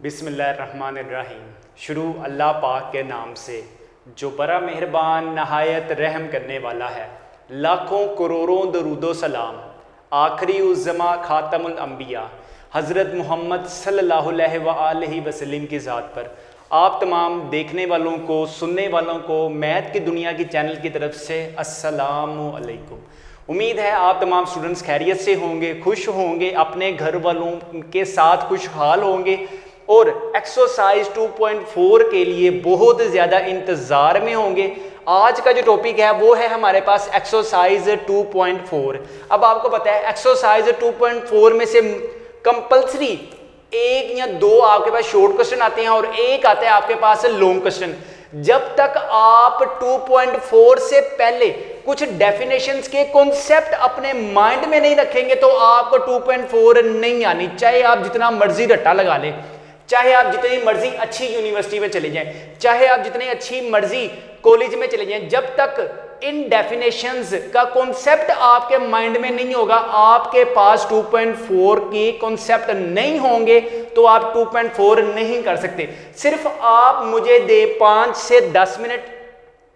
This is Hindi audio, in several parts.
बिस्मिल्लाहिर्रहमानिर्रहीम। शुरू अल्लाह पाक के नाम से जो बड़ा मेहरबान नहायत रहम करने वाला है। लाखों करोड़ों दरूदो सलाम आखिरी उस ज़मा खातमुल अंबिया हज़रत मोहम्मद सल्लल्लाहु अलैहि वसल्लम की ज़ात पर। आप तमाम देखने वालों को, सुनने वालों को मैथ की दुनिया की चैनल की तरफ से अस्सलामु अलैकुम। उम्मीद है आप तमाम स्टूडेंट्स खैरियत से होंगे, खुश होंगे, अपने घर वालों के साथ खुशहाल होंगे और एक्सरसाइज 2.4 के लिए बहुत ज़्यादा इंतज़ार में होंगे। आज का जो टॉपिक है वो है हमारे पास एक्सरसाइज 2.4। अब आपको पता है एक्सरसाइज 2.4 में से कंपलसरी एक या दो आपके पास शॉर्ट क्वेश्चन आते हैं और एक आता है आपके पास लॉन्ग क्वेश्चन। जब तक आप 2.4 से पहले कुछ डेफिनेशंस के कॉन्सेप्ट अपने माइंड में नहीं रखेंगे तो आपको 2.4 नहीं आनी, चाहे आप जितना मर्जी रट्टा लगा लें, चाहे आप जितनी मर्जी अच्छी यूनिवर्सिटी में चले जाएं, चाहे आप जितनी अच्छी मर्जी कॉलेज में चले जाएं, जब तक इन डेफिनेशंस का कॉन्सेप्ट आपके माइंड में नहीं होगा, आपके पास 2.4 के कॉन्सेप्ट नहीं होंगे तो आप 2.4 नहीं कर सकते। सिर्फ आप मुझे दे 5 से 10 मिनट,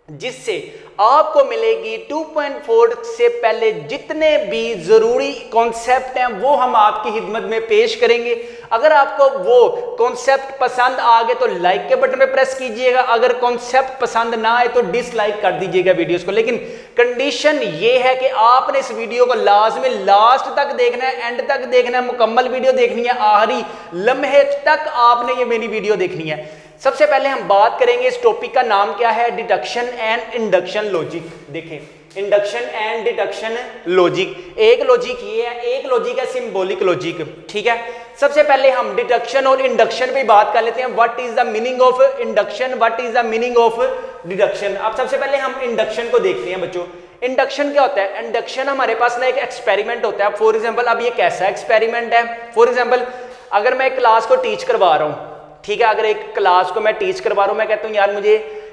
जिससे आपको मिलेगी 2.4 से पहले जितने भी जरूरी कॉन्सेप्ट हैं वो हम आपकी खिदमत में पेश करेंगे। अगर आपको वो कॉन्सेप्ट पसंद आ गए तो लाइक के बटन पे प्रेस कीजिएगा, अगर कॉन्सेप्ट पसंद ना आए तो डिसलाइक कर दीजिएगा वीडियोस को। लेकिन कंडीशन ये है कि आपने इस वीडियो को लाजमी लास्ट तक देखना है, एंड तक देखना है, मुकम्मल वीडियो देखनी है, आखिरी लम्हे तक आपने ये मेरी वीडियो देखनी है। सबसे पहले हम बात करेंगे, इस टॉपिक का नाम क्या है, डिडक्शन एंड इंडक्शन लॉजिक। देखें, इंडक्शन एंड डिडक्शन लॉजिक, एक लॉजिक ये है, एक लॉजिक है सिंबॉलिक लॉजिक। ठीक है, सबसे पहले हम डिडक्शन और इंडक्शन पे बात कर लेते हैं। What is the meaning of induction, what is the meaning of deduction. अब सबसे पहले हम इंडक्शन को देखते हैं बच्चों। इंडक्शन क्या होता है? इंडक्शन हमारे पास ना एक एक्सपेरिमेंट होता है। फॉर एग्जाम्पल, अब ये कैसा एक्सपेरिमेंट है? फॉर एग्जाम्पल, अगर मैं एक क्लास को टीच करवा रहा हूँ, ठीक है, अगर एक क्लास को मैं टीच करवा रहा हूं, मैं कहता हूं यार मुझे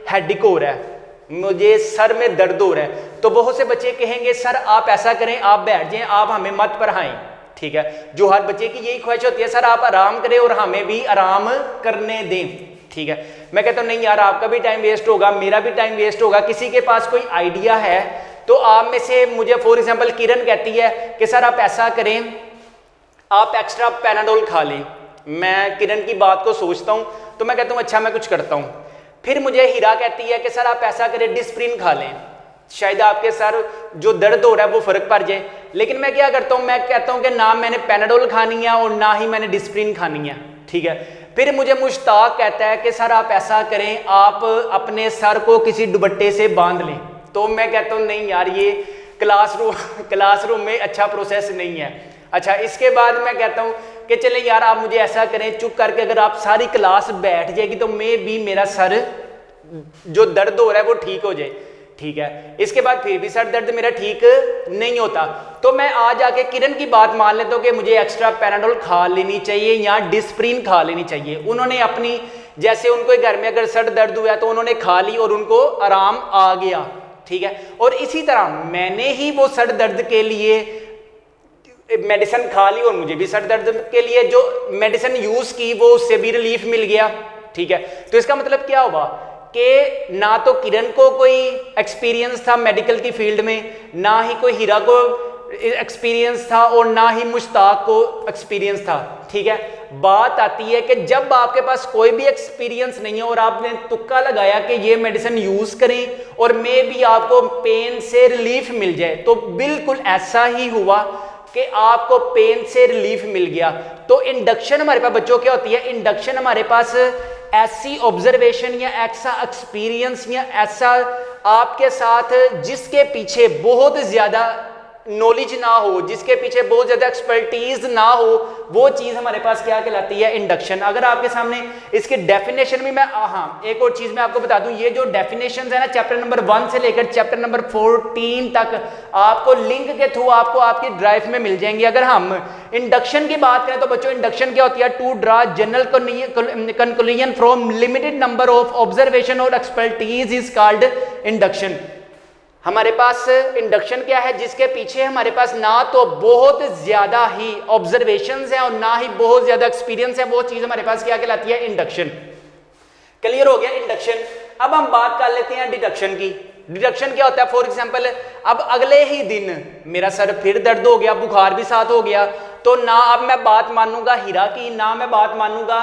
हेडेक हो रहा है, मुझे सर में दर्द हो रहा है, तो बहुत से बच्चे कहेंगे सर आप ऐसा करें, आप बैठ जाएं, आप हमें मत पढ़ाएं। ठीक है, जो हर बच्चे की यही ख्वाहिश होती है, सर आप आराम करें और हमें भी आराम करने दें। ठीक है, मैं कहता हूं नहीं यार, आपका भी टाइम वेस्ट होगा, मेरा भी टाइम वेस्ट होगा। किसी के पास कोई आइडिया है तो आप में से मुझे, फॉर एग्जाम्पल किरण कहती है कि सर आप ऐसा करें, आप एक्स्ट्रा पैनाडोल खा लें। मैं किरण की बात को सोचता हूं तो मैं कहता हूं अच्छा मैं कुछ करता हूं। फिर मुझे हीरा कहती है कि सर आप ऐसा करें, डिस्प्रिन खा लें, शायद आपके सर जो दर्द हो रहा है वो फर्क पड़ जाए। लेकिन मैं क्या करता हूं, मैं कहता हूं कि ना मैंने पैनाडोल खानी है और ना ही मैंने डिस्प्रिन खानी है। ठीक है, फिर मुझे मुश्ताक कहता है कि सर आप ऐसा करें, आप अपने सर को किसी दुपट्टे से बांध लें। तो मैं कहता हूं नहीं यार, ये क्लासरूम में अच्छा प्रोसेस नहीं है। अच्छा, इसके बाद मैं कहता हूं कि चले यार आप मुझे ऐसा करें, चुप करके अगर आप सारी क्लास बैठ जाएगी तो मैं भी, मेरा सर जो दर्द हो रहा है वो ठीक हो जाए। ठीक है, इसके बाद फिर भी सर दर्द मेरा ठीक नहीं होता तो मैं आज आके किरण की बात मान लेता हूँ कि मुझे एक्स्ट्रा पैनाडोल खा लेनी चाहिए या डिस्प्रिन खा लेनी चाहिए। उन्होंने अपनी, जैसे उनको घर में अगर सर दर्द हुआ तो उन्होंने खा ली और उनको आराम आ गया। ठीक है, और इसी तरह मैंने ही वो सर दर्द के लिए मेडिसिन खा ली और मुझे भी सर दर्द के लिए जो मेडिसिन यूज की वो उससे भी रिलीफ मिल गया। ठीक है, तो इसका मतलब क्या हुआ कि ना तो किरण को कोई एक्सपीरियंस था मेडिकल की फील्ड में, ना ही कोई हीरा को एक्सपीरियंस था और ना ही मुश्ताक को एक्सपीरियंस था। ठीक है, बात आती है कि जब आपके पास कोई भी एक्सपीरियंस नहीं है और आपने तुक्का लगाया कि ये मेडिसिन यूज करें और मे भी आपको पेन से रिलीफ मिल जाए, तो बिल्कुल ऐसा ही हुआ कि आपको पेन से रिलीफ मिल गया। तो इंडक्शन हमारे पास बच्चों क्या होती है? इंडक्शन हमारे पास ऐसी ऑब्जर्वेशन या ऐसा एक्सपीरियंस या ऐसा आपके साथ जिसके पीछे बहुत ज्यादा नॉलेज ना हो, जिसके पीछे बहुत ज्यादा एक्सपर्टीज ना हो, वो चीज हमारे पास क्या कहलाती है? इंडक्शन। अगर आपके सामने इसके डेफिनेशन भी मैं, हाँ एक और चीज मैं आपको बता दूं, ये जो डेफिनेशन है ना, चैप्टर नंबर 1 से लेकर चैप्टर नंबर 14 तक आपको लिंक के थ्रू आपको आपकी ड्राइव में मिल जाएंगे। अगर हम इंडक्शन की बात करें तो बच्चों इंडक्शन क्या होती है? To draw general conclusion from limited number of observation और एक्सपर्टीज इज कॉल्ड इंडक्शन। हमारे पास इंडक्शन क्या है, जिसके पीछे हमारे पास ना तो बहुत ज़्यादा ही ऑब्जर्वेशंस हैं और ना ही बहुत ज़्यादा एक्सपीरियंस है, वो चीज़ हमारे पास क्या कहलाती है, इंडक्शन। क्लियर हो गया इंडक्शन। अब हम बात कर लेते हैं डिडक्शन की। डिडक्शन क्या होता है, फॉर एग्जाम्पल अब अगले ही दिन मेरा सर फिर दर्द हो गया, बुखार भी साथ हो गया, तो ना अब मैं बात मानूंगा हीरा की, ना मैं बात मानूंगा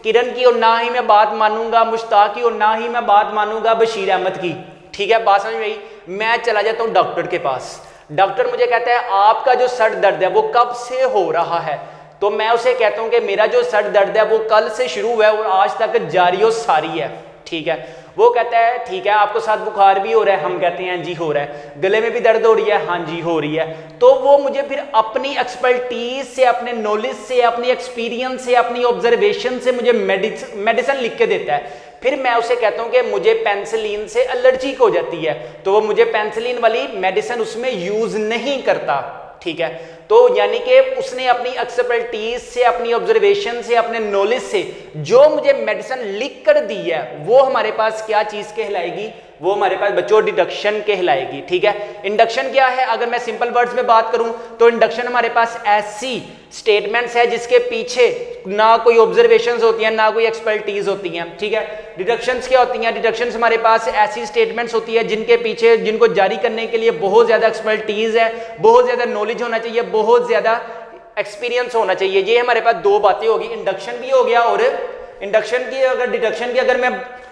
किरण की, और ना ही मैं बात मानूंगा मुश्ताक की, और ना ही मैं बात मानूंगा बशीर अहमद की। ठीक है, बात समझ में आई। मैं चला जाता हूँ डॉक्टर के पास, डॉक्टर मुझे कहता है आपका जो सर दर्द है वो कब से हो रहा है, तो मैं उसे कहता हूँ कि मेरा जो सर दर्द है वो कल से शुरू हुआ है और आज तक जारी और सारी है। ठीक है, वो कहता है ठीक है आपको साथ बुखार भी हो रहा है, हम कहते हैं जी हो रहा है, गले में भी दर्द हो रही है, हाँ जी हो रही है, तो वो मुझे फिर अपनी एक्सपर्टीज से, अपने नॉलेज से, अपनी एक्सपीरियंस से, अपनी ऑब्जर्वेशन से मुझे मेडिसिन लिख के देता है। फिर मैं उसे कहता हूं कि मुझे पेंसिलिन से एलर्जी हो जाती है, तो वो मुझे पेंसिलिन वाली मेडिसिन उसमें यूज नहीं करता। ठीक है, तो यानी कि उसने अपनी एक्सपर्टीज से, अपनी ऑब्जर्वेशन से, अपने नॉलेज से जो मुझे मेडिसिन लिख कर दी है वो हमारे पास क्या चीज कहलाएगी, वो हमारे पास बच्चों डिडक्शन कहलाएगी। ठीक है, इंडक्शन क्या है, अगर मैं सिंपल वर्ड्स में बात करूं तो इंडक्शन हमारे पास ऐसी स्टेटमेंट्स है जिसके पीछे ना कोई ऑब्जर्वेशंस होती हैं, ना कोई एक्सपर्टीज होती हैं। ठीक है, डिडक्शंस क्या होती हैं, डिडक्शंस हमारे पास ऐसी स्टेटमेंट्स होती है जिनके पीछे, जिनको जारी करने के लिए बहुत ज्यादा एक्सपर्टीज है, बहुत ज्यादा नॉलेज होना चाहिए, बहुत ज्यादा एक्सपीरियंस होना चाहिए। ये हमारे पास दो बातें होगी, इंडक्शन भी हो गया और इंडक्शन की। अगर डिडक्शन की अगर मैं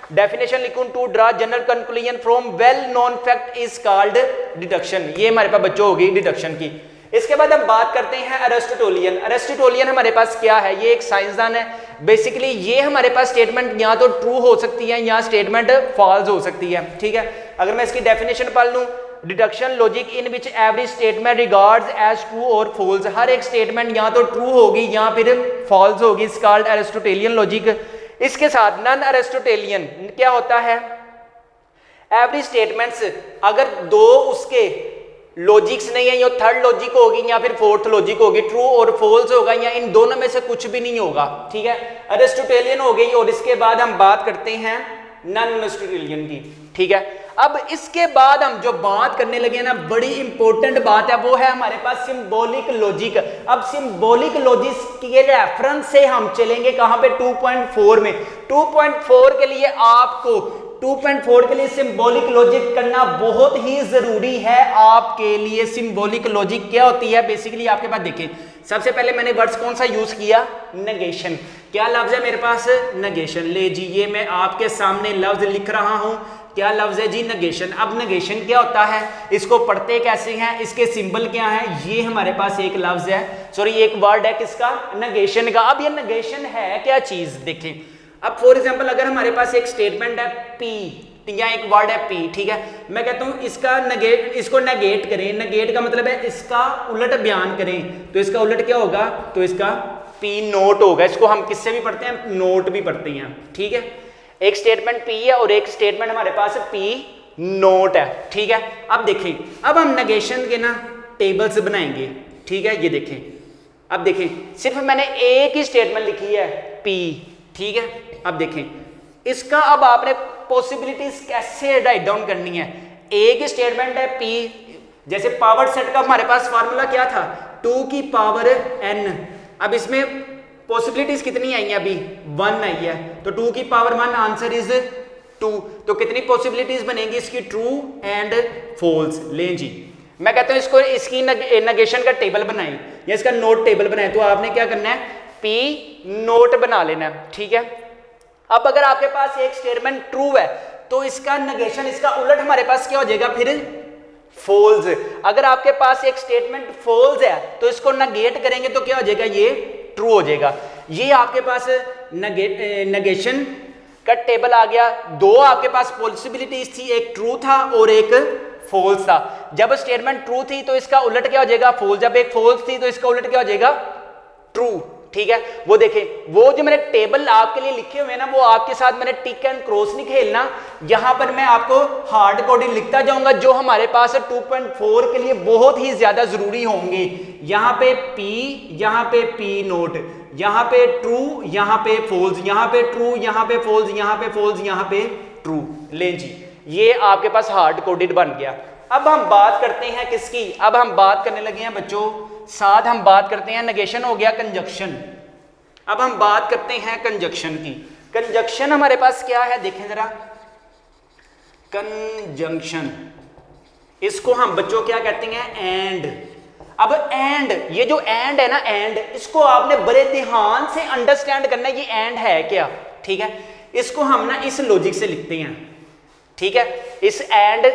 डेफिनेशन लिखूं, to draw general conclusion from well known fact is called deduction, ये हमारे पास बच्चों होगी डिडक्शन की। इसके बाद हम बात करते हैं अरिस्टोटेलियन। अरिस्टोटेलियन हमारे पास क्या है, ये एक साइंसदान है। बेसिकली ये हमारे पास स्टेटमेंट या तो ट्रू हो सकती है या स्टेटमेंट फॉल्स हो सकती है। ठीक है, अगर मैं इसकी डेफिनेशन पढ़ लूं, deduction logic in which every statement regards as true और फॉल्स, हर एक स्टेटमेंट या तो ट्रू होगी या फिर फॉल्स होगी, इस कॉल्ड अरिस्टोटेलियन लॉजिक। इसके साथ नॉन अरिस्टोटेलियन क्या होता है, एवरी स्टेटमेंट्स अगर दो उसके लॉजिक्स नहीं है, या थर्ड लॉजिक होगी या फिर फोर्थ लॉजिक होगी, ट्रू और फॉल्स होगा या इन दोनों में से कुछ भी नहीं होगा। ठीक है, अरिस्टोटेलियन हो गई। और इसके बाद हम बात करते हैं नॉन अरिस्टोटेलियन की। ठीक है, अब इसके बाद हम जो बात करने लगे ना, बड़ी इंपॉर्टेंट बात है, वो है हमारे पास सिंबॉलिक लॉजिक। अब सिंबॉलिक लॉजिक के रेफरेंस से हम चलेंगे कहां पे, 2.4 में। 2.4 के लिए आपको 2.4 के लिए सिंबॉलिक लॉजिक करना बहुत ही जरूरी है। आपके लिए सिंबॉलिक लॉजिक क्या होती है, बेसिकली आपके पास देखिए, सबसे पहले मैंने वर्ड्स कौन सा यूज किया, नेगेशन। क्या लफ्ज है मेरे पास, नेगेशन। ले जी, ये मैं आपके सामने लफ्ज लिख रहा हूं, क्या लफ्ज है जी, नेगेशन। अब नेगेशन क्या होता है, इसको पढ़ते कैसे हैं, इसके सिंबल क्या है, ये हमारे पास एक लफ्ज है, सॉरी एक वर्ड है किसका, नेगेशन का। अब ये नेगेशन है क्या चीज, देखिए। अब फॉर एग्जांपल अगर हमारे पास एक स्टेटमेंट है पी, या एक वर्ड है पी, ठीक है, मैं कहता हूं इसका नेगेट, इसको नेगेट करें। नेगेट का मतलब है इसका उलट बयान करें, तो इसका उलट क्या होगा, तो इसका पी नोट होगा। इसको हम किससे भी पढ़ते हैं, नोट भी पढ़ते हैं। ठीक है, एक स्टेटमेंट पी है और एक स्टेटमेंट हमारे पास पी नोट है। ठीक है, अब देखें, अब हम नेगेशन के ना टेबल्स बनाएंगे। ठीक है, ये देखें, अब देखें, सिर्फ मैंने एक ही स्टेटमेंट लिखी है पी। ठीक है, अब देखें इसका, अब आपने पॉसिबिलिटीज कैसे राइट डाउन करनी है। एक ही स्टेटमेंट है पी, जैसे पावर सेट का हमारे पास फार्मूला क्या था, 2 की पावर n। अब इसमें पॉसिबिलिटीज कितनी आई है, अभी 1 आई है, तो 2 की पावर 1, आंसर इज 2। तो कितनी पॉसिबिलिटीज बनेंगी इसकी, ट्रू एंड फॉल्स। ले जी, मैं कहता हूं इसको, इसकी नेगेशन का टेबल बनाएं या इसका नोट टेबल बनाएं, तो आपने क्या करना है, पी नोट बना लेना है। ठीक है, अब अगर आपके पास एक स्टेटमेंट ट्रू है तो इसका नेगेशन, इसका उलट हमारे पास क्या हो जाएगा, फिर फॉल्स। अगर आपके पास एक स्टेटमेंट फॉल्स है तो इसको नेगेट करेंगे तो क्या हो जाएगा, ये ट्रू हो जाएगा। ये आपके पास नेगेशन का टेबल आ गया। दो आपके पास पॉसिबिलिटीज थी, एक ट्रू था और एक फॉल्स था। जब स्टेटमेंट ट्रू थी तो इसका उलट क्या हो जाएगा, फॉल्स। जब एक फॉल्स थी तो इसका उलट क्या हो जाएगा, ट्रू। ठीक है, वो देखें, वो जो मैंने टेबल आपके लिए लिखे हुए हैं ना, वो आपके साथ मैंने टिक एंड क्रॉस नहीं खेलना, यहां पर मैं आपको हार्ड कोडिंग लिखता जाऊंगा जो हमारे पास 2.4 के लिए बहुत ही ज्यादा जरूरी होंगे। यहां पे पी, यहां पे पी नोट, यहां पे ट्रू, यहां पे फॉल्स, यहां पे ट्रू, यहां पे फॉल्स, यहां पे फॉल्स, यहां पे ट्रू। ले जी, ये आपके पास हार्ड कोडेड बन गया। अब हम बात करते हैं किसकी, अब हम बात करने लगे हैं बच्चों, साथ हम बात करते हैं, नेगेशन हो गया, कंजक्शन। अब हम बात करते हैं कंजक्शन की। कंजक्शन हमारे पास क्या है, देखें जरा, कंजंक्शन, इसको हम बच्चों क्या कहते हैं, एंड। अब एंड, ये जो एंड है ना, एंड, इसको आपने बड़े ध्यान से अंडरस्टैंड करना है, ये एंड है क्या, ठीक है। इसको हम ना इस लॉजिक से लिखते हैं, ठीक है, इस एंड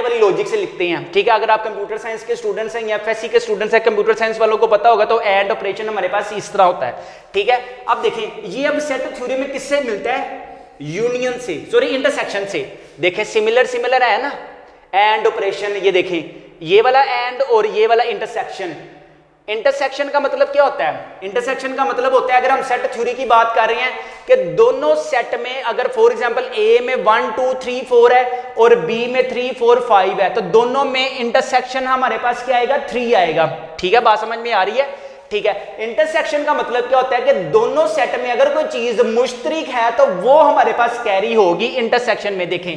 वाली लॉजिक से लिखते हैं, ठीक है। अगर आप कंप्यूटर साइंस के स्टूडेंट्स हैं या एफएससी के स्टूडेंट्स हैं, कंप्यूटर साइंस वालों को पता होगा, तो एंड ऑपरेशन हमारे पास इस तरह होता है, ठीक है। अब देखें, ये अब सेट थ्योरी में किससे मिलता है, यूनियन से, सॉरी इंटरसेक्शन से। देखें सिमिलर है ना, एंड ऑपरेशन, ये देखें, ये वाला एंड और ये वाला इंटरसेक्शन। इंटरसेक्शन का मतलब क्या होता है, इंटरसेक्शन का मतलब होता है, अगर हम सेट थ्योरी की बात कर रहे हैं कि दोनों सेट में अगर फॉर एग्जांपल ए में 1 2 3 4 है और बी में 3 4 5 है, तो दोनों में इंटरसेक्शन हमारे पास क्या आएगा, 3 आएगा, ठीक है। बात समझ में आ रही है, ठीक है। इंटरसेक्शन का मतलब क्या होता है कि दोनों सेट में अगर कोई चीज मुश्तरिक है तो वो हमारे पास कैरी होगी इंटरसेक्शन में। देखें,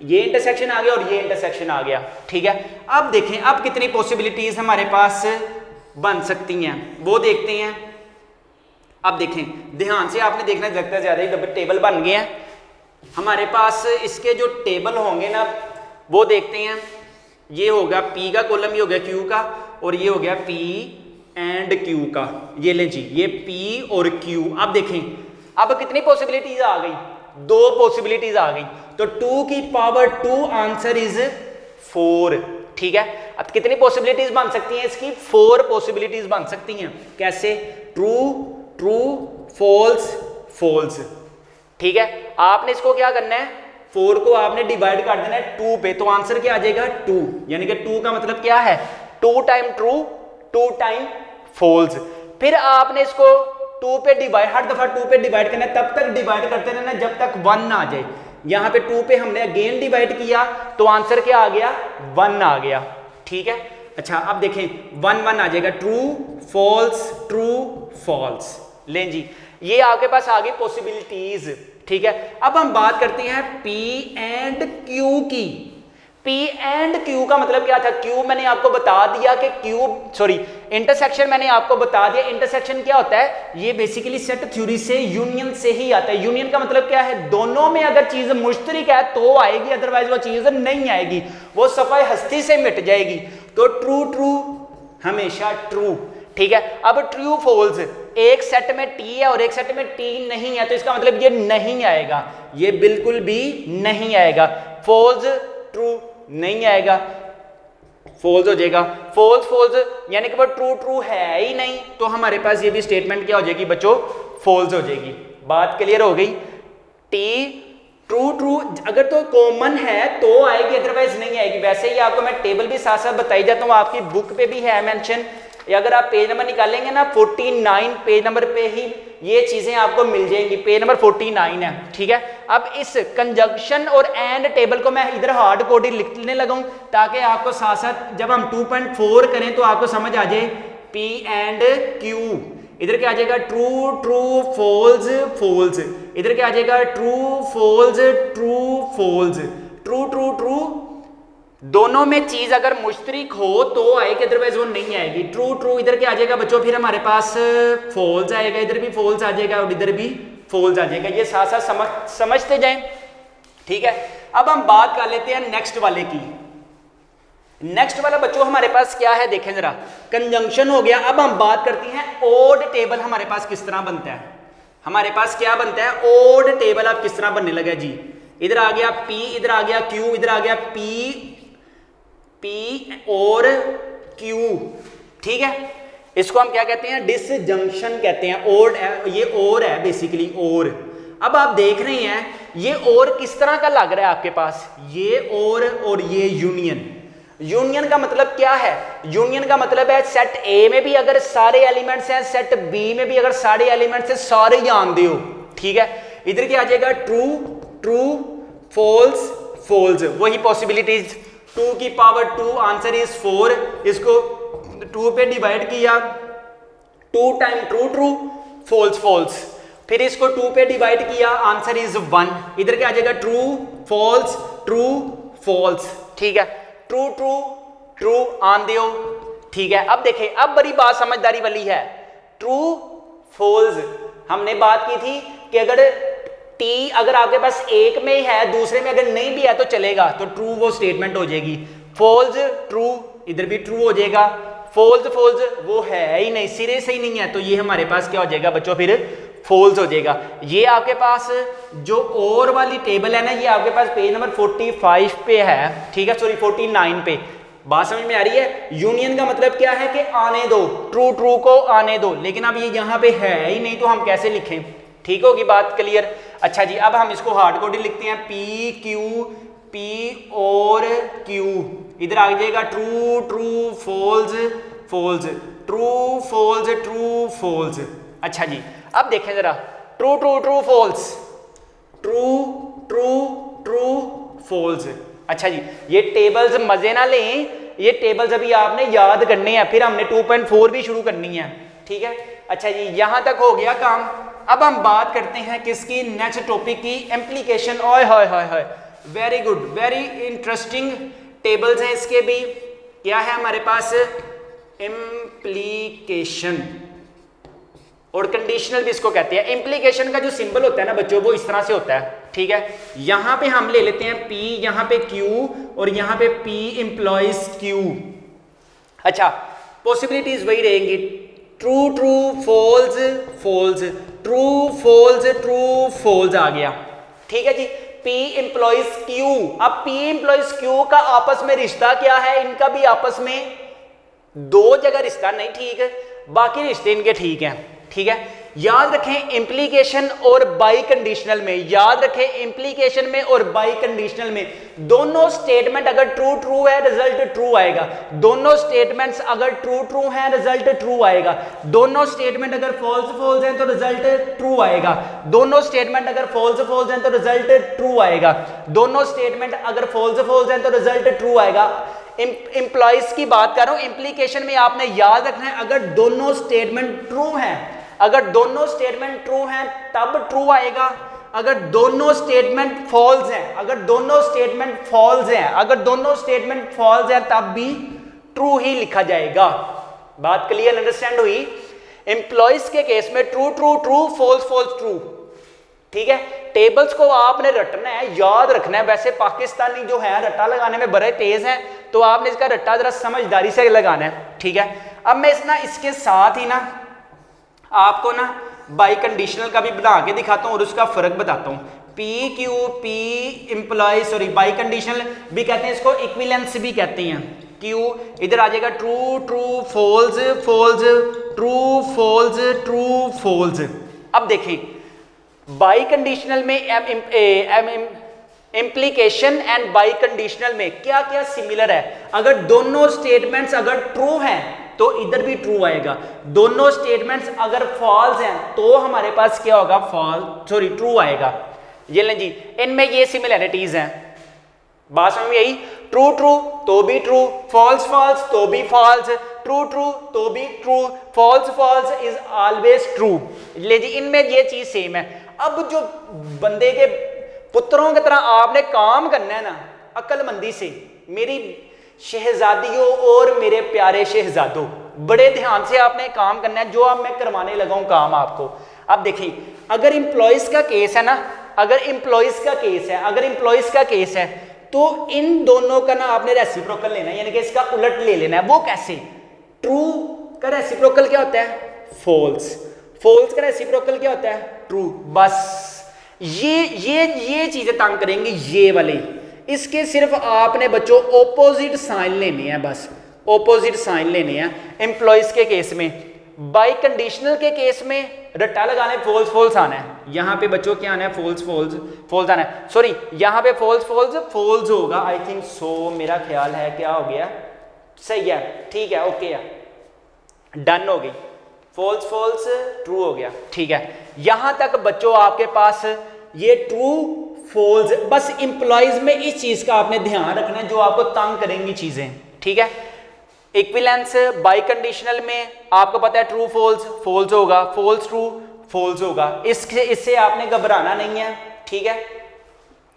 ये इंटरसेक्शन आ गया और ये इंटरसेक्शन आ गया, ठीक है। अब देखें, अब कितनी पॉसिबिलिटीज हमारे पास बन सकती हैं वो देखते हैं। अब देखें, ध्यान से आपने देखना, लगता है ज्यादा ही टेबल बन गए हैं हमारे पास, इसके जो टेबल होंगे ना वो देखते हैं। ये होगा पी का कॉलम, ये हो गया क्यू का, और ये हो गया पी एंड क्यू का, ये ले जी, ये पी और क्यू। अब देखें, अब कितनी पॉसिबिलिटीज आ गई, 2 पॉसिबिलिटीज आ गई, तो 2 की पावर 2 आंसर इज 4, ठीक है। अब कितनी पॉसिबिलिटीज बन सकती हैं इसकी, 4 पॉसिबिलिटीज बन सकती हैं। कैसे, ट्रू ट्रू फॉल्स फॉल्स, ठीक है। आपने इसको क्या करना है, 4 को आपने डिवाइड कर देना है 2 पे, तो आंसर क्या आ जाएगा, 2, यानी कि 2 का मतलब क्या है, 2 टाइम ट्रू 2 टाइम फॉल्स। फिर आपने इसको 2 पे डिवाइड, हर दफा 2 पे डिवाइड करना है, तब तक डिवाइड करते रहना जब तक 1 ना आ जाए। यहां पे 2 पे हमने अगेन डिवाइड किया तो आंसर क्या आ गया, 1 आ गया, ठीक है। अच्छा, अब देखें 1 1 आ जाएगा, ट्रू फॉल्स ट्रू फॉल्स। लें जी, ये आपके पास आ गई पॉसिबिलिटीज, ठीक है। अब हम बात करते हैं P एंड Q की। P एंड Q का मतलब क्या था, Q मैंने आपको बता दिया कि इंटरसेक्शन मैंने आपको बता दिया। इंटरसेक्शन क्या होता है, ये बेसिकली सेट थ्योरी से, यूनियन से ही आता है। यूनियन का मतलब क्या है, दोनों में अगर चीज मुश्तरिक है तो आएगी, अदरवाइज वो चीज नहीं आएगी, वो सफाई हस्ती से मिट जाएगी। तो ट्रू ट्रू हमेशा ट्रू, ठीक है। अब ट्रू फॉल्स, एक सेट में टी है और एक सेट में टी नहीं है, तो इसका मतलब ये नहीं आएगा, ये बिल्कुल भी नहीं आएगा। फॉल्स ट्रू नहीं आएगा, फॉल्स हो जाएगा। फॉल्स फॉल्स यानी कि वो ट्रू ट्रू है ही नहीं, तो हमारे पास ये भी स्टेटमेंट क्या हो जाएगी बच्चों, फॉल्स हो जाएगी। बात क्लियर हो गई। टी ट्रू ट्रू अगर तो कॉमन है तो आएगी, अदरवाइज नहीं आएगी। वैसे ही आपको मैं टेबल भी साथ साथ बताई जाता हूँ, आपकी बुक पे भी है मेंशन, अगर आप पेज नंबर निकालेंगे ना 49 पेज नंबर पे ही ये चीजें आपको मिल जाएंगी, पेज नंबर 49 है, ठीक है। अब इस कंजंक्शन और एंड टेबल को मैं इधर हार्ड कोड लिखने लगा हूं ताकि आपको साथ साथ जब हम 2.4 करें तो आपको समझ आ जाए। P एंड Q, इधर क्या आ जाएगा, ट्रू ट्रू फॉल्स फॉल्स, इधर क्या आ जाएगा, true false true false, true true true. दोनों में चीज अगर मुश्तरिक हो तो आएगी, अदरवाइज वो नहीं आएगी। ट्रू ट्रू इधर क्या आ जाएगा बच्चों, फिर हमारे पास फॉल्स आएगा, इधर भी फॉल्स आ जाएगा और इधर भी फॉल्स आ जाएगा। ये साथ साथ समझते जाएं, ठीक है। अब हम बात कर लेते हैं नेक्स्ट वाले की। नेक्स्ट वाला बच्चों हमारे पास क्या है, देखें जरा, कंजंक्शन हो गया। अब हम बात करते हैं ओड टेबल हमारे पास किस तरह बनता है। हमारे पास क्या बनता है, ओड टेबल अब किस तरह बनने लगा जी। इधर आ गया P, इधर आ गया Q, इधर आ गया P और Q, ठीक है। इसको हम क्या कहते हैं, डिसजंक्शन कहते हैं। ओड ये और है बेसिकली, और। अब आप देख रहे हैं ये और किस तरह का लग रहा है आपके पास, ये और ये यूनियन। यूनियन का मतलब क्या है, यूनियन का मतलब है सेट ए में भी अगर सारे एलिमेंट्स हैं, सेट बी में भी अगर सारे एलिमेंट्स हैं, सारे जानते हो, ठीक है। इधर क्या आ जाएगा, ट्रू ट्रू फॉल्स फॉल्स, वही पॉसिबिलिटीज। 2 की पावर 2 आंसर इज 4, इसको 2 पे डिवाइड किया, 2 time true true false false, फिर इसको 2 पे डिवाइड किया, आंसर इज 1। इधर क्या आ जाएगा, ट्रू फॉल्स ट्रू फॉल्स, ठीक है। ट्रू ट्रू ट्रू आन दियो, ठीक है। अब देखें, अब बड़ी बात समझदारी वाली है, ट्रू फॉल्स। हमने बात की थी कि अगर टी अगर आपके पास एक में है, दूसरे में अगर नहीं भी है तो चलेगा, तो ट्रू वो स्टेटमेंट हो जाएगी। फॉल्स ट्रू, इधर भी ट्रू हो जाएगा। फॉल्स फॉल्स वो है ही नहीं, सिरे से ही नहीं है, तो ये हमारे पास क्या हो जाएगा बच्चों, फिर फॉल्स हो जाएगा। ये आपके पास जो और वाली टेबल है ना, ये आपके पास पेज नंबर 45 पे है, ठीक है, सॉरी 49 पे। बात समझ में आ रही है? यूनियन का मतलब क्या है कि आने दो, ट्रू ट्रू को आने दो, लेकिन अब ये यहाँ पे है ही नहीं, तो हम कैसे लिखें? ठीक होगी बात क्लियर? अच्छा जी, अब हम इसको हार्ड कोड लिखते हैं, पी क्यू पी और क्यू, इधर आ जाएगा true true false false, true false true false. अच्छा जी, अब देखें जरा, true true true false, true true true false. अच्छा जी, ये टेबल्स मजे ना लें, ये टेबल्स अभी आपने याद करने हैं, फिर हमने 2.4 भी शुरू करनी है, ठीक है। अच्छा जी, यहां तक हो गया काम। अब हम बात करते हैं किसकी, नेक्स्ट टॉपिक की, एम्प्लीकेशन। ओए हाय हाय हाय, very good, very interesting tables हैं इसके भी। क्या है हमारे पास, इम्प्लीकेशन और कंडीशनल भी इसको कहते हैं। इम्प्लीकेशन का जो सिंबल होता है ना बच्चों, वो इस तरह से होता है, ठीक है। यहां पे हम ले लेते हैं P, यहां पे Q और यहां पे P इंप्लॉइज Q। अच्छा, पॉसिबिलिटीज वही रहेंगी, true true false false, true false true false आ गया, ठीक है जी। P इंप्लॉइज Q, अब P इंप्लॉइज Q का आपस में रिश्ता क्या है? इनका भी आपस में दो जगह रिश्ता नहीं ठीक है, बाकी रिश्ते इनके ठीक हैं, ठीक है। याद रखें इंप्लीकेशन और बाई कंडीशनल में, याद रखें इंप्लीकेशन में और बाई कंडीशनल में दोनों स्टेटमेंट अगर ट्रू ट्रू है रिजल्ट ट्रू आएगा, दोनों स्टेटमेंट्स अगर ट्रू ट्रू हैं रिजल्ट ट्रू आएगा, दोनों स्टेटमेंट अगर फॉल्स फॉल्स हैं तो रिजल्ट ट्रू आएगा, दोनों स्टेटमेंट अगर फॉल्स फॉल्स हैं तो रिजल्ट ट्रू आएगा, दोनों स्टेटमेंट अगर फॉल्स फॉल्स हैं तो रिजल्ट ट्रू आएगा। इंप्लॉइज की बात कर रहा हूं, इंप्लीकेशन में आपने याद रखना है अगर दोनों स्टेटमेंट ट्रू हैं, अगर दोनों स्टेटमेंट ट्रू हैं तब ट्रू आएगा, अगर दोनों स्टेटमेंट फॉल्स हैं, अगर दोनों स्टेटमेंट फॉल्स हैं, अगर दोनों स्टेटमेंट फॉल्स हैं तब भी ट्रू ही लिखा जाएगा। बात क्लियर अंडरस्टैंड हुई? एम्प्लॉइज के केस में true true true false false true, ठीक है। टेबल्स को आपने रटना है, याद रखना है। वैसे पाकिस्तानी जो है रट्टा लगाने में बड़े तेज हैं, तो आपने इसका रट्टा जरा समझदारी से लगाना है, ठीक है। अब मैं इसके साथ ही ना आपको ना बाई कंडीशनल का भी बना के दिखाता हूं और उसका फर्क बताता हूं। P Q P implies, sorry biconditional भी कहते हैं इसको, इक्विवेलेंस भी कहते हैं। क्यू इधर आ जाएगा true true false false, true false true false. अब देखें बाई कंडीशनल में इंप्लीकेशन एंड बाई कंडीशनल में क्या क्या सिमिलर है। अगर दोनों स्टेटमेंट्स अगर ट्रू हैं तो इधर भी ट्रू आएगा, दोनों स्टेटमेंट्स अगर फॉल्स हैं तो हमारे पास क्या होगा, ट्रू आएगा। ये लें जी, इनमें ये सिमिलरिटीज हैं। बात समझ में आई? ट्रू ट्रू तो भी ट्रू, फॉल्स फॉल्स तो भी फॉल्स, ट्रू ट्रू तो भी true, false false is always true. ले जी, इनमें ये चीज सेम है। अब जो बंदे के पुत्रों की तरह आपने काम करना है ना अक्लमंदी से, मेरी शहजादियों और मेरे प्यारे शहजादों, बड़े ध्यान से आपने काम करना है, जो अब मैं करवाने लगा हूं काम आपको। अब देखिए, अगर इंप्लॉइज का केस है ना, अगर इंप्लॉइज का केस है, अगर इंप्लॉइज का केस है तो इन दोनों का ना आपने रेसिप्रोकल लेना है, यानी कि इसका उलट ले लेना है। वो कैसे? ट्रू का रेसिप्रोकल क्या होता है? फॉल्स। फॉल्स का रेसिप्रोकल क्या होता है? ट्रू। बस ये चीजें तंग करेंगे, ये वाले। इसके सिर्फ आपने बच्चों ओपोजिट साइन लेने हैं, बस ओपोजिट साइन लेने हैं। एम्प्लॉइज के केस में, बाई कंडीशनल के केस में रट्टा लगाने फॉल्स फॉल्स आना है, यहां पे बच्चों क्या आना है? फॉल्स फॉल्स फॉल्स आना है। सॉरी, यहां पे फॉल्स फॉल्स फॉल्स होगा, आई थिंक सो, मेरा ख्याल है। क्या हो गया? सही है, ठीक है, ओके है, डन हो गई। फॉल्स फॉल्स ट्रू हो गया, ठीक है। यहां तक बच्चों आपके पास ये ट्रू फॉल्स, बस इंप्लॉइज में इस चीज का आपने ध्यान रखना है जो आपको तंग करेंगी चीजें, ठीक है। इक्विवेलेंस बाई कंडीशनल में आपको पता है ट्रू फॉल्स फॉल्स होगा, फॉल्स ट्रू फॉल्स होगा, इससे आपने घबराना नहीं है, ठीक है।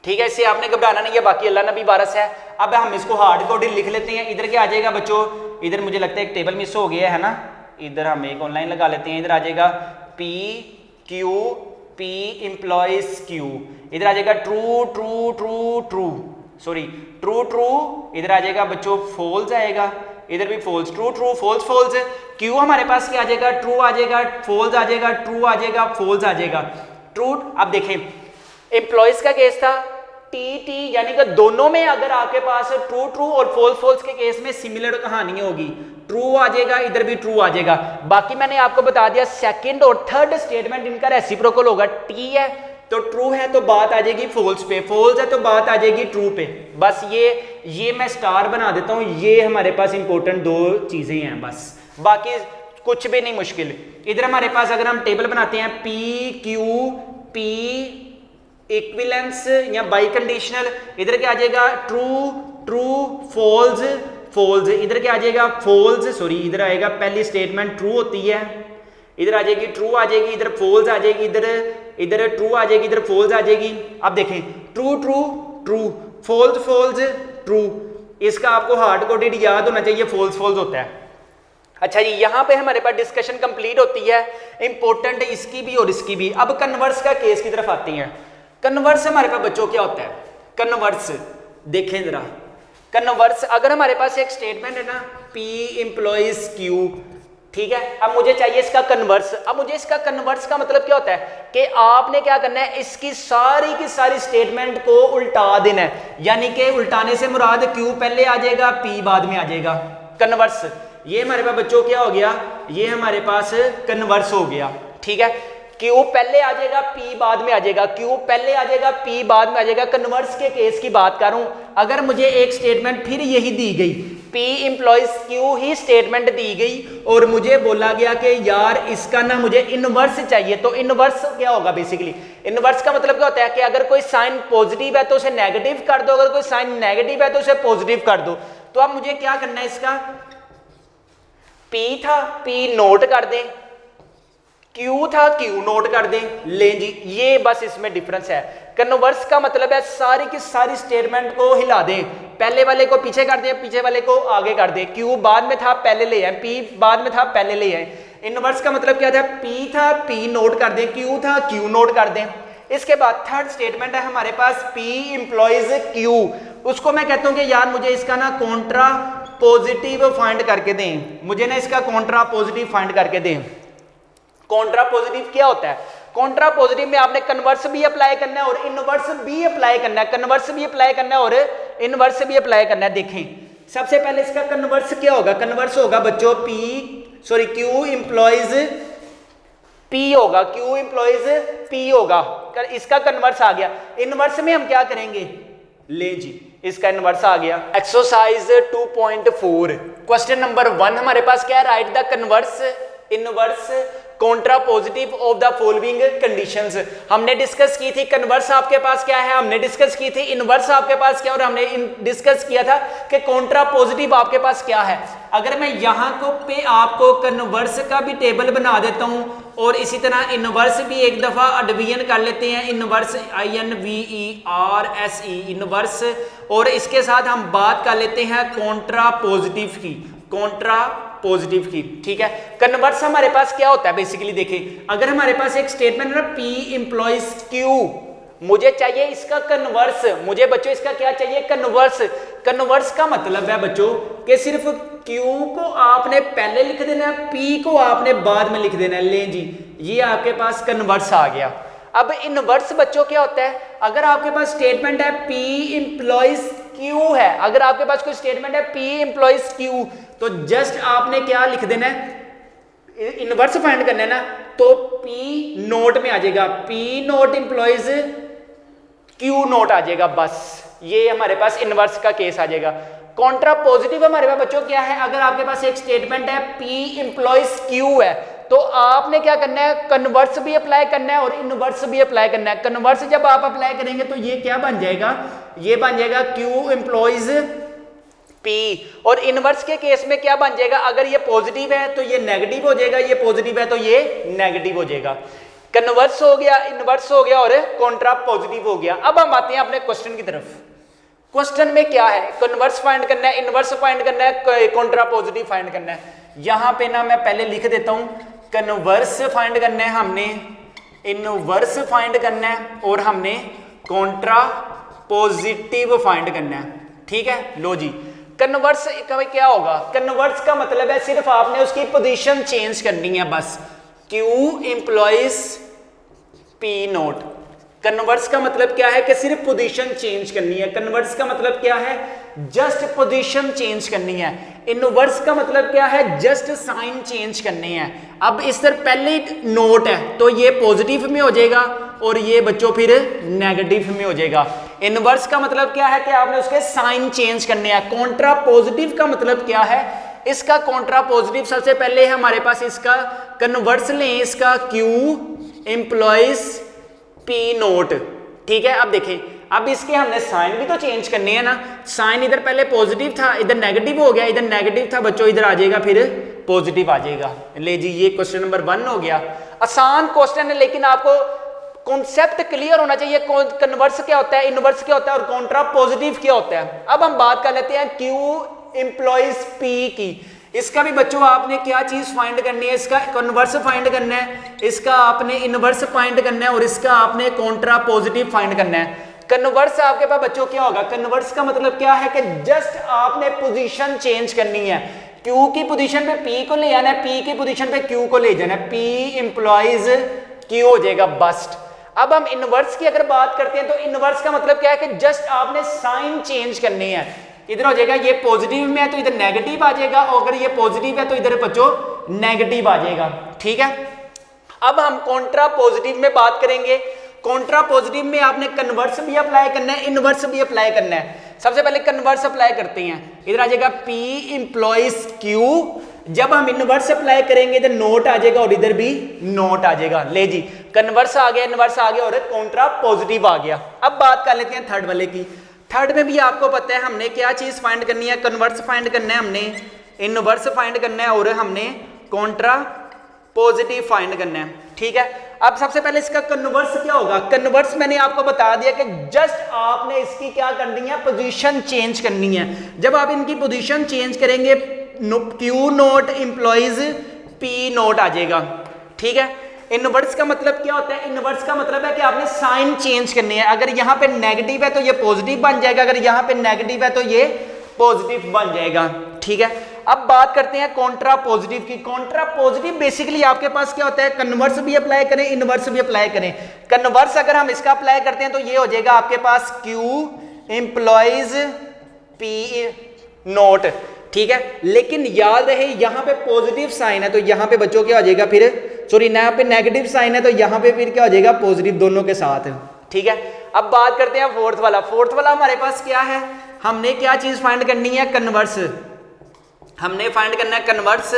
ठीक है, इससे आपने घबराना नहीं है, बाकी अल्लाह नबी वारस है। अब हम इसको हार्ड कोड लिख लेते हैं। इधर क्या आ जाएगा बच्चों, इधर मुझे लगता है एक टेबल मिस हो गया है ना, इधर हम एक ऑनलाइन लगा लेते हैं। इधर आ जाएगा P Q, P implies Q, इधर आ जाएगा true true true true, sorry true true, इधर आ जाएगा बच्चों फॉल्स आएगा, इधर भी false, true true false false. Q हमारे पास क्या आ जाएगा, ट्रू आ जाएगा, फॉल्स आ जाएगा, ट्रू आ जाएगा, फॉल्स आ जाएगा, ट्रू। अब देखें एम्प्लॉयज का केस था टी टी, यानी कि दोनों में अगर आपके पास ट्रू ट्रू और फॉल्स फॉल्स के केस में सिमिलर कहानी होगी, ट्रू आ जाएगा, इधर भी ट्रू आ जाएगा। बाकी मैंने आपको बता दिया सेकंड और थर्ड स्टेटमेंट इनका रेसिप्रोकल होगा। टी है तो ट्रू है तो बात आ जाएगी फॉल्स पे, फॉल्स है तो बात आ जाएगी ट्रू पे। बस ये मैं स्टार बना देता हूं, ये हमारे पास इंपॉर्टेंट दो चीजें हैं बस, बाकी कुछ भी नहीं मुश्किल। इधर हमारे पास अगर हम टेबल बनाते हैं पी क्यू पी इक्विवेलेंस या बाई कंडीशनल, इधर क्या आ जाएगा ट्रू ट्रू फॉल्स फॉल्स, इधर क्या आ जाएगा फॉल्स, सॉरी इधर आएगा पहली स्टेटमेंट ट्रू होती है, इधर आ जाएगी ट्रू आ जाएगी, इधर फॉल्स आ जाएगी, इधर ट्रू आ जाएगी, इधर फॉल्स आ जाएगी। अब देखें true true true, false false true, इसका आपको हार्ड कोडेड याद होना चाहिए, फॉल्स फॉल्स होता है। अच्छा जी, यहां पे हमारे पास डिस्कशन कंप्लीट होती है, इंपॉर्टेंट इसकी भी और इसकी भी। अब कन्वर्स का केस की तरफ आते हैं। कन्वर्स हमारे पास बच्चों क्या होता है, कन्वर्स देखें जरा, कन्वर्स अगर हमारे पास एक स्टेटमेंट है ना पी एम्प्लॉयज क्यू, ठीक है, अब मुझे चाहिए इसका कन्वर्स। अब मुझे इसका कन्वर्स का मतलब क्या होता है कि आपने क्या करना है, इसकी सारी की सारी स्टेटमेंट को उल्टा देना है, यानी कि उल्टाने से मुराद क्यू पहले आ जाएगा पी बाद में आ जाएगा, कन्वर्स। ये हमारे पास बच्चों क्या हो गया, ये हमारे पास कन्वर्स हो गया, ठीक है। क्यू पहले आ जाएगा पी बाद में आ जाएगा, क्यू पहले आ जाएगा पी बाद में आ जाएगा। कन्वर्स के केस की बात करूं, अगर मुझे एक स्टेटमेंट फिर यही दी गई, पी एम्प्लॉयज क्यू ही स्टेटमेंट दी गई और मुझे बोला गया कि यार इसका ना मुझे इनवर्स चाहिए, तो इनवर्स क्या होगा, बेसिकली इनवर्स का मतलब क्या होता है कि अगर कोई साइन पॉजिटिव है तो उसे नेगेटिव कर दो, अगर कोई साइन नेगेटिव है तो उसे पॉजिटिव कर दो। तो अब मुझे क्या करना है, इसका पी था पी नोट कर दें, क्यू था क्यू नोट कर दें, ले जी, ये बस इसमें डिफरेंस है। कन्वर्स का मतलब है सारी की सारी स्टेटमेंट को हिला दें, पहले वाले को पीछे कर दें, पीछे वाले को आगे कर दें, क्यू बाद में था पहले ले आए, पी बाद में था पहले ले आए। इनवर्स का मतलब क्या था, पी था पी नोट कर दें, क्यू था क्यू नोट कर दें। इसके बाद थर्ड स्टेटमेंट है हमारे पास पी एम्प्लॉयज क्यू, उसको मैं कहता हूं कि यार मुझे इसका ना कॉन्ट्रा पॉजिटिव फाइंड करके दें, मुझे ना इसका कॉन्ट्रा पॉजिटिव फाइंड करके दें। कॉन्ट्रा पॉजिटिव क्या होता है, कॉन्ट्रा पॉजिटिव में आपने कन्वर्स भी अप्लाई करना है और इनवर्स भी अप्लाई करना है, कन्वर्स भी अप्लाई करना है और इनवर्स भी अप्लाई करना है। देखें सबसे पहले इसका कन्वर्स क्या होगा, कन्वर्स होगा बच्चों क्यू एम्प्लॉयज पी होगा, क्यू एम्प्लॉयज पी होगा, इसका कन्वर्स आ गया। इनवर्स में हम क्या करेंगे, ले जी इसका इनवर्स आ गया। एक्सरसाइज 2.4 क्वेश्चन नंबर 1 हमारे पास क्या है, right the converse inverse Contra positive of the following conditions. हमने डिस्कस की थी कन्वर्स आपके पास क्या है, हमने डिस्कस की थी इनवर्स आपके पास क्या, और हमने डिस्कस किया था कि कॉन्ट्रा पॉजिटिव आपके पास क्या है। अगर मैं यहाँ को पे आपको कन्वर्स का भी टेबल बना देता हूँ और इसी तरह इनवर्स भी एक दफा एडविजन कर लेते हैं, इनवर्स INVERSE इनवर्स, और इसके साथ हम बात कर लेते हैं कॉन्ट्रा पॉजिटिव की, कॉन्ट्रा पॉजिटिव की, ठीक है। कन्वर्स हमारे पास क्या होता है, बेसिकली देखें अगर हमारे पास एक स्टेटमेंट है ना पी एम्प्लॉयज क्यू, मुझे चाहिए इसका कन्वर्स, मुझे बच्चों इसका क्या चाहिए, कन्वर्स। कन्वर्स का मतलब है बच्चों कि सिर्फ क्यू को आपने पहले लिख देना है, पी को आपने बाद में लिख देना है, ले जी ये आपके पास कन्वर्स आ गया। अब इनवर्स बच्चों क्या होता है, अगर आपके पास स्टेटमेंट है पी एम्प्लॉयज क्यू है, अगर आपके पास कोई स्टेटमेंट है पी एम्प्लॉयज क्यू, तो जस्ट आपने क्या लिख देना है, इनवर्स फाइंड करना है ना, तो पी नोट में आ जाएगा, P not implies Q not आ जाएगा, बस ये हमारे पास इनवर्स का केस आ जाएगा। कॉन्ट्रा पॉजिटिव हमारे पास बच्चों क्या है, अगर आपके पास एक स्टेटमेंट है पी एम्प्लॉयज क्यू है, तो आपने क्या करना है, कन्वर्स भी अप्लाई करना है और इनवर्स भी अप्लाई करना है। कन्वर्स जब आप अप्लाई करेंगे तो ये क्या बन जाएगा, ये बन जाएगा क्यू एम्प्लॉयज पी, और इनवर्स के केस में क्या बन जाएगा, अगर ये पॉजिटिव है तो ये नेगेटिव हो जाएगा, ये पॉजिटिव है तो ये नेगेटिव हो जाएगा। कन्वर्स हो गया, इनवर्स हो गया और कॉन्ट्रा पॉजिटिव हो गया। अब हम आते हैं अपने क्वेश्चन की तरफ। क्वेश्चन में क्या है, कन्वर्स फाइंड करना है, इनवर्स फाइंड करना है, कॉन्ट्रा पॉजिटिव फाइंड करना है। यहां पे ना मैं पहले लिख देता हूं, कन्वर्स फाइंड करना है हमने, इनवर्स फाइंड करना है और हमने कॉन्ट्रा पॉजिटिव फाइंड करना है। ठीक है, लो जी, कन्वर्स का क्या होगा, कन्वर्स का मतलब है सिर्फ आपने उसकी पोजीशन चेंज करनी है बस, Q employees P note. Converse का मतलब क्या है कि सिर्फ पोजीशन चेंज करनी है। कन्वर्स का मतलब क्या है, जस्ट पोजीशन चेंज करनी है। इनवर्स का मतलब क्या है, जस्ट साइन चेंज करनी है। अब इस तरह पहले नोट है तो ये पॉजिटिव में हो जाएगा और ये बच्चों फिर नेगेटिव में हो जाएगा। इनवर्स का मतलब क्या है कि आपने उसके साइन चेंज करने हैं। कॉन्ट्रा पॉजिटिव का मतलब क्या है, इसका कॉन्ट्रा पॉजिटिव सबसे पहले हमारे पास इसका कन्वर्स लें, इसका Q इंप्लॉइज P नोट। ठीक है, अब देखें, अब इसके हमने साइन भी तो चेंज करने हैं ना। साइन इधर पहले पॉजिटिव था, इधर नेगेटिव हो गया, इधर नेगेटिव था बच्चों, इधर आ जाएगा फिर पॉजिटिव आ जाएगा। ले जी, ये क्वेश्चन नंबर 1 हो गया। आसान क्वेश्चन है लेकिन आपको कॉन्सेप्ट क्लियर होना चाहिए, कन्वर्स क्या होता है, इनवर्स क्या होता है और कॉन्ट्रा पॉजिटिव क्या होता है। अब हम बात कर लेते हैं Q इंप्लॉइज P की। इसका भी बच्चों आपने क्या चीज फाइंड करनी है, इसका कन्वर्स फाइंड करना है, इसका आपने इनवर्स फाइंड करना है और इसका आपने कॉन्ट्रा पॉजिटिव फाइंड करना है। कन्वर्स आपके पास बच्चों क्या होगा, कन्वर्स का मतलब क्या है कि जस्ट आपने पोजीशन चेंज करनी है। Q की पोजीशन पे P को ले जाना है, P की पोजीशन पे Q को ले जाना है, P इंप्लॉइज Q हो जाएगा बस्ट। अब हम इनवर्स की अगर बात करते हैं तो इनवर्स का मतलब क्या है कि जस्ट आपने साइन चेंज करनी है। इधर हो जाएगा, ये पॉजिटिव में है तो इधर नेगेटिव आ जाएगा और अगर ये पॉजिटिव है तो इधर बच्चों नेगेटिव आ जाएगा। ठीक है, अब हम कॉन्ट्रा पॉजिटिव में बात करेंगे। कॉन्ट्रा पॉजिटिव में आपने कन्वर्स भी अप्लाई करना है, इनवर्स भी अप्लाई करना है। सबसे पहले कन्वर्स अप्लाई करते हैं, इधर आ जाएगा P इंप्लॉइज Q। जब हम इनवर्स अप्लाई करेंगे इधर नोट आ जाएगा और इधर भी नोट आ जाएगा। ले जी, कन्वर्स आ गया, इनवर्स आ गया और कॉन्ट्रा पॉजिटिव आ गया। अब बात कर लेते हैं थर्ड वाले की। थर्ड में भी आपको पता है हमने क्या चीज फाइंड करनी है, कन्वर्स फाइंड करना है, हमने इनवर्स फाइंड करना है और हमने कॉन्ट्रा पॉजिटिव फाइंड करना है। ठीक है, अब सबसे पहले इसका कन्वर्स क्या होगा। कन्वर्स मैंने आपको बता दिया कि जस्ट आपने इसकी क्या करनी है, पोजीशन चेंज करनी है। जब आप इनकी पोजीशन चेंज करेंगे Q not implies P not आ जाएगा। ठीक है, इनवर्स का मतलब क्या होता है, इनवर्स का मतलब है कि आपने साइन चेंज करनी है। अगर यहां पे नेगेटिव है तो ये पॉजिटिव बन जाएगा, अगर यहां पे नेगेटिव है तो ये पॉजिटिव बन जाएगा। ठीक है, अब बात करते हैं कॉन्ट्रा पॉजिटिव की। कॉन्ट्रा पॉजिटिव बेसिकली आपके पास क्या होता है, कन्वर्स भी अप्लाई करें, इनवर्स भी अप्लाई करें। कन्वर्स अगर हम इसका अप्लाई करते हैं तो ये हो जाएगा आपके पास Q इंप्लॉइज P नोट। ठीक है, लेकिन याद रहे यहां पे पॉजिटिव साइन है तो यहां पे बच्चों क्या हो जाएगा फिर, सॉरी यहाँ पे नेगेटिव साइन है तो यहां पे फिर क्या हो जाएगा, पॉजिटिव दोनों के साथ। ठीक है, अब बात करते हैं फोर्थ वाला। फोर्थ वाला हमारे पास क्या है, हमने क्या चीज फाइंड करनी है, कन्वर्स। हमने फाइंड करना है कन्वर्स,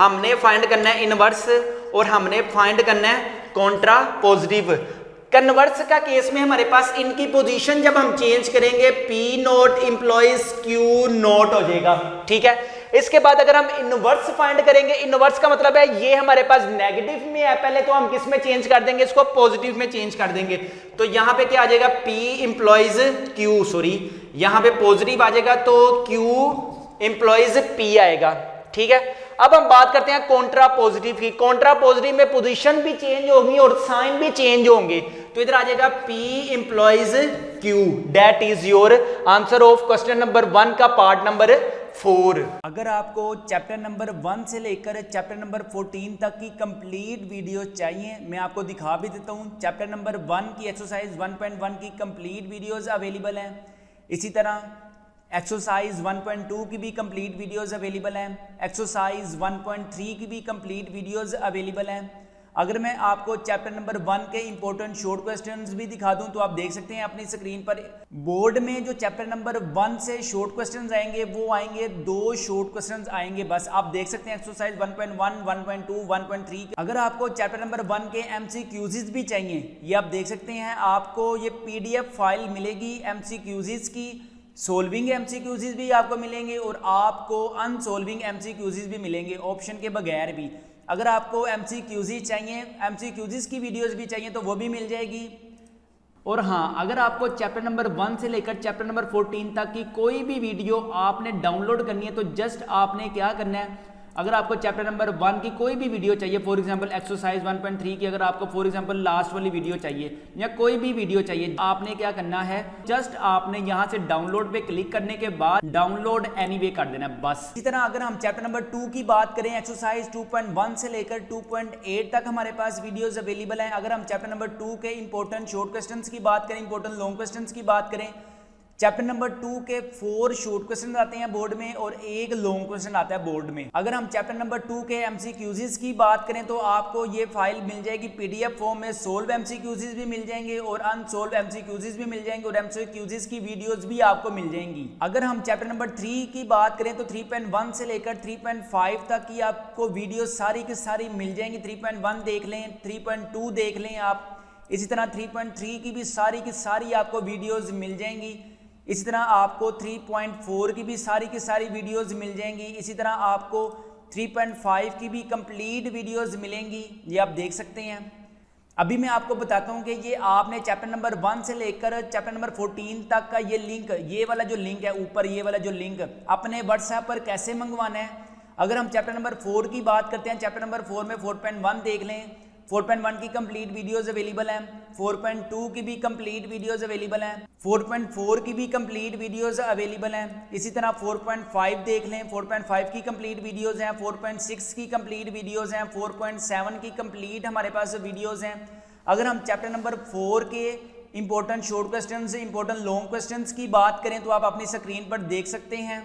हमने फाइंड करना है इनवर्स और हमने फाइंड करना है कॉन्ट्रा पॉजिटिव। कन्वर्स का केस में हमारे पास इनकी पोजीशन जब हम चेंज करेंगे P note employees Q note हो जाएगा। ठीक है, इसके बाद अगर हम इनवर्स फाइंड करेंगे, इनवर्स का मतलब है ये हमारे पास नेगेटिव में है, पहले तो हम किस में चेंज कर देंगे, इसको पॉजिटिव में चेंज कर देंगे। तो यहां पे क्या आ जाएगा, P इंप्लॉइज Q, सॉरी यहां पे पॉजिटिव आ जाएगा तो Q इंप्लॉइज P आएगा। ठीक है, अब हम बात करते हैं कॉन्ट्रा पॉजिटिव की। कॉन्ट्रा पॉजिटिव में पोजीशन भी चेंज होगी और साइन भी चेंज होंगे। तो इधर आ जाएगा P implies Q। That is your answer of question number 1 का पार्ट नंबर 4। अगर आपको चैप्टर नंबर 1 से लेकर चैप्टर नंबर 14 तक की कंप्लीट वीडियो चाहिए, मैं आपको दिखा भी देता हूँ। चैप्टर नंबर 1 की एक्सरसाइज 1.1 की कंप्लीट वीडियोस अवेलेबल हैं। इसी तरह एक्सरसाइज 1.2 की भी कंप्लीट वीडियोस अवेलेबल हैं। एक्सरसाइज 1.3 की भी कंप्लीट वीडियोस अवेलेबल हैं। अगर मैं आपको चैप्टर नंबर 1 के इंपॉर्टेंट शॉर्ट क्वेश्चंस भी दिखा दूं तो आप देख सकते हैं अपनी स्क्रीन पर। बोर्ड में जो चैप्टर नंबर 1 से शॉर्ट क्वेश्चंस आएंगे वो आएंगे 2 शॉर्ट क्वेश्चंस आएंगे बस। आप देख सकते हैं एक्सरसाइज 1.1, 1.2, 1.3। अगर आपको चैप्टर नंबर 1 के MCQs भी चाहिए, ये आप देख सकते हैं, आपको ये PDF फाइल मिलेगी MCQs की। सोल्विंग MCQs भी आपको मिलेंगे और आपको अनसोल्विंग MCQs भी मिलेंगे ऑप्शन के बगैर भी। अगर आपको MCQZ चाहिए, MCQZ की वीडियोस भी चाहिए तो वो भी मिल जाएगी। और हाँ, अगर आपको चैप्टर नंबर 1 से लेकर चैप्टर नंबर 14 तक की कोई भी वीडियो आपने डाउनलोड करनी है तो जस्ट आपने क्या करना है, अगर आपको चैप्टर नंबर 1 की कोई भी वीडियो चाहिए, फॉर एग्जांपल एक्सरसाइज 1.3 की अगर आपको फॉर एग्जांपल लास्ट वाली वीडियो चाहिए या कोई भी वीडियो चाहिए, आपने क्या करना है, जस्ट आपने यहाँ से डाउनलोड पे क्लिक करने के बाद डाउनलोड एनीवे कर देना है बस। इसी तरह अगर हम चैप्टर नंबर 2 की बात करें, एक्सरसाइज 2.1 से लेकर 2.8 तक हमारे पास वीडियोज अवेलेबल हैं। अगर हम चैप्टर नंबर 2 के इंपॉर्टेंट शॉर्ट क्वेश्चन की बात करें, इंपॉर्टेंट लॉन्ग क्वेश्चन की बात करें, चैप्टर नंबर 2 के 4 शॉर्ट क्वेश्चन आते हैं बोर्ड में और एक लॉन्ग क्वेश्चन आता है बोर्ड में। अगर हम चैप्टर नंबर 2 के MCQZ की बात करें तो आपको ये फाइल मिल जाएगी PDF फॉर्म में, सोल्व MCQZ भी मिल जाएंगे और अनसोल्व MCQZ भी मिल जाएंगे और MCQZ की वीडियोस भी आपको मिल जाएंगी। अगर हम चैप्टर नंबर 3 की बात करें तो 3.1 से लेकर 3.5 तक की आपको वीडियो सारी की सारी मिल जाएंगी। 3.1 देख लें, 3.2 देख लें आप, इसी तरह 3.3 की भी सारी आपको वीडियोज मिल जाएंगी। इसी तरह आपको 3.4 की भी सारी वीडियोस मिल जाएंगी। इसी तरह आपको 3.5 की भी कंप्लीट वीडियोस मिलेंगी, ये आप देख सकते हैं। अभी मैं आपको बताता हूँ कि ये आपने चैप्टर नंबर 1 से लेकर चैप्टर नंबर 14 तक का ये लिंक, ये वाला जो लिंक है ऊपर, ये वाला जो लिंक अपने व्हाट्सएप पर कैसे मंगवाना है। अगर हम चैप्टर नंबर 4 की बात करते हैं, चैप्टर नंबर 4 में 4.1 देख लें, 4.1 की कंप्लीट वीडियोस अवेलेबल हैं, 4.2 की भी कंप्लीट वीडियोस अवेलेबल हैं, 4.4 की भी कंप्लीट वीडियोस अवेलेबल हैं। इसी तरह 4.5 देख लें, 4.5 की कंप्लीट वीडियोस हैं, 4.6 की कंप्लीट वीडियोस हैं, 4.7 की कंप्लीट हमारे पास वीडियोस हैं। अगर हम चैप्टर नंबर 4 के important short question, important long question की बात करें तो आप अपनी स्क्रीन पर देख सकते हैं।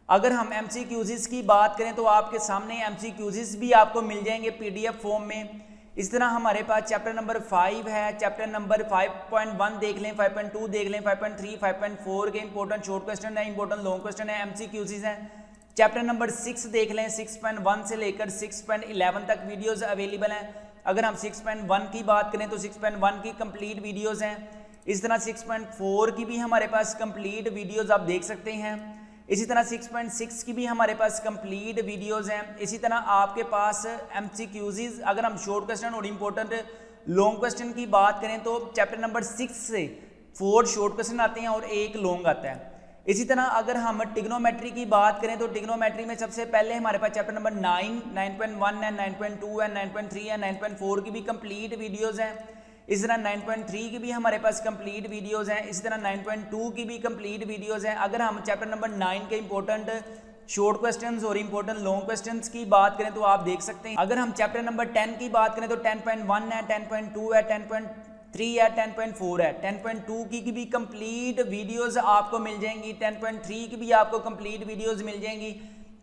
अगर हम MCQZ की बात करें तो आपके सामने MCQZ भी आपको मिल जाएंगे PDF फॉर्म में। इस तरह हमारे पास चैप्टर नंबर 5 है, चैप्टर नंबर 5.1 देख लें, 5.2 देख लें, 5.3, 5.4 के इंपॉर्टेंट शॉर्ट क्वेश्चन है, इंपॉर्टेंट लॉन्ग क्वेश्चन है, MCQZ हैं। चैप्टर नंबर 6 देख लें, 6.1 से लेकर 6.11 तक वीडियोस अवेलेबल हैं। अगर हम 6.1 की बात करें तो 6.1 की कंप्लीट वीडियोस हैं। इस तरह 6.4 की भी हमारे पास कंप्लीट वीडियोस आप देख सकते हैं। इसी तरह 6.6 की भी हमारे पास कंप्लीट वीडियोस हैं। इसी तरह आपके पास MCQZ, अगर हम शॉर्ट क्वेश्चन और इंपॉर्टेंट लॉन्ग क्वेश्चन की बात करें तो चैप्टर नंबर 6 से 4 शॉर्ट क्वेश्चन आते हैं और एक लॉन्ग आता है। इसी तरह अगर हम ट्रिग्नोमेट्री की बात करें तो ट्रिग्नोमेट्री में सबसे पहले हमारे पास चैप्टर नंबर 9, 9.1 है, 9.2 है, 9.3 है, 9.4 की भी कंप्लीट वीडियोज़ हैं। इस तरह 9.3 की भी हमारे पास कंप्लीट वीडियोस हैं। इसी तरह 9.2 की भी कंप्लीट वीडियोस हैं। अगर हम चैप्टर नंबर 9 के इंपॉर्टेंट शॉर्ट क्वेश्चंस और इंपॉर्टेंट लॉन्ग क्वेश्चंस की बात करें तो आप देख सकते हैं। अगर हम चैप्टर नंबर 10 की बात करें तो 10.1 है, 10.2 है, 10.3 है, 10.4 है। 10.2 की भी कंप्लीट वीडियोस आपको मिल जाएंगी, 10.3 की भी आपको कंप्लीट वीडियोस मिल जाएंगी,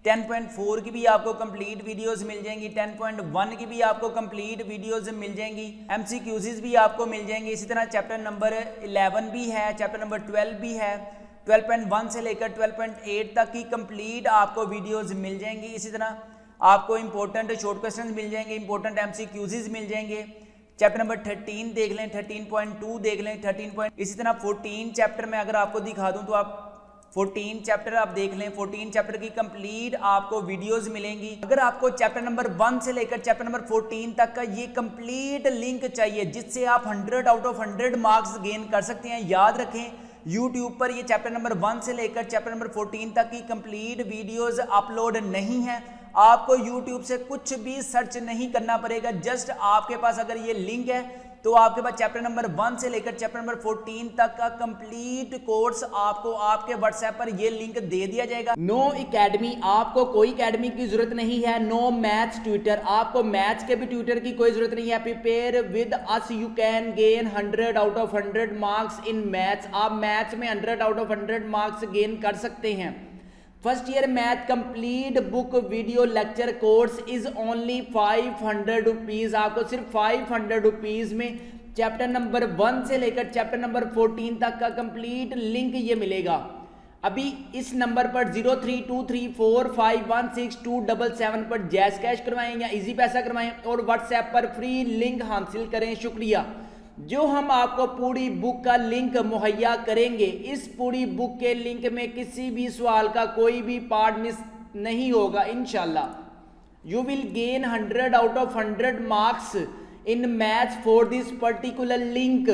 10.4 की भी आपको कंप्लीट वीडियोस मिल जाएंगी, 10.1 की भी आपको कंप्लीट वीडियोस मिल जाएंगी, MCQZ भी आपको मिल जाएंगे। इसी तरह चैप्टर नंबर 11 भी है, चैप्टर नंबर 12 भी है, 12.1 से लेकर 12.8 तक की कंप्लीट आपको वीडियोस मिल जाएंगी। इसी तरह आपको इंपॉर्टेंट शॉर्ट क्वेश्चन मिल जाएंगे, इंपॉर्टेंट MCQZ मिल जाएंगे। चैप्टर नंबर 13 देख लें, 13.2 देख लें, 13. इसी तरह 14 चैप्टर में अगर आपको दिखा दूं तो आप 14 चैप्टर आप देख लें, 14 चैप्टर की कंप्लीट आपको वीडियोस मिलेंगी। अगर आपको चैप्टर नंबर 1 से लेकर चैप्टर नंबर 14 तक का ये कंप्लीट लिंक चाहिए जिससे आप 100 आउट ऑफ 100 मार्क्स गेन कर सकते हैं, याद रखें YouTube पर ये चैप्टर नंबर 1 से लेकर चैप्टर नंबर 14 तक की कंप्लीट वीडियोस अपलोड नहीं है। आपको YouTube से कुछ भी सर्च नहीं करना पड़ेगा, जस्ट आपके पास अगर ये लिंक है तो आपके पास चैप्टर नंबर 1 से लेकर चैप्टर नंबर 14 तक का कंप्लीट कोर्स आपको आपके व्हाट्सएप पर ये लिंक दे दिया जाएगा। नो एकेडमी, आपको कोई एकेडमी की जरूरत नहीं है। नो मैथ्स ट्यूटर, आपको मैथ्स के भी ट्यूटर की कोई जरूरत नहीं है। Prepare with us you can gain 100 out of 100 marks in maths. आप मैथ्स में 100 आउट ऑफ 100 मार्क्स गेन कर सकते हैं। First year math complete book video lecture course is only 500 rupees. आपको सिर्फ 500 रुपीज़ में चैप्टर नंबर 1 से लेकर चैप्टर नंबर 14 तक का कंप्लीट लिंक ये मिलेगा। अभी इस नंबर पर 0323451677 पर जैस कैश करवाएं या इजी पैसा करवाएं और व्हाट्सएप पर फ्री लिंक हासिल करें। शुक्रिया। जो हम आपको पूरी बुक का लिंक मुहैया करेंगे, इस पूरी बुक के लिंक में किसी भी सवाल का कोई भी पार्ट मिस नहीं होगा इंशाल्लाह। you will gain 100 out of 100 marks in maths for this particular link.